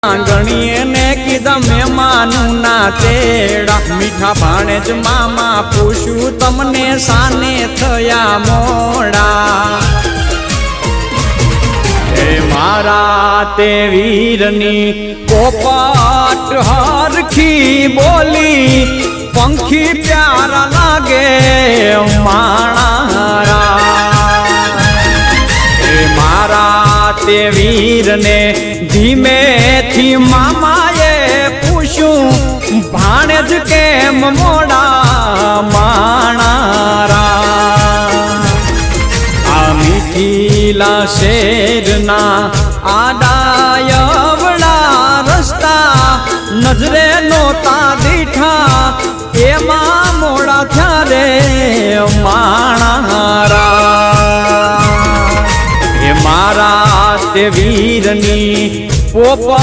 गणिये ने कीधा मेहमानू ना तेड़ा मीठा भाणेज मामा पूछू तमने साने थया मोड़ा हे मारा ते वीरनी पोपट हरखी बोली पंखी प्यारा लागे माणारा हे मारा ते वीर ने धीमे थी मामाए पूछू भाणेज केम मोड़ा माणारा आ मीठीला शेरना आडायवड़ा रस्ता नजरे नोता दीठा एमा मोड़ा थारे माणारा हे मारा ते वीरनी पोपा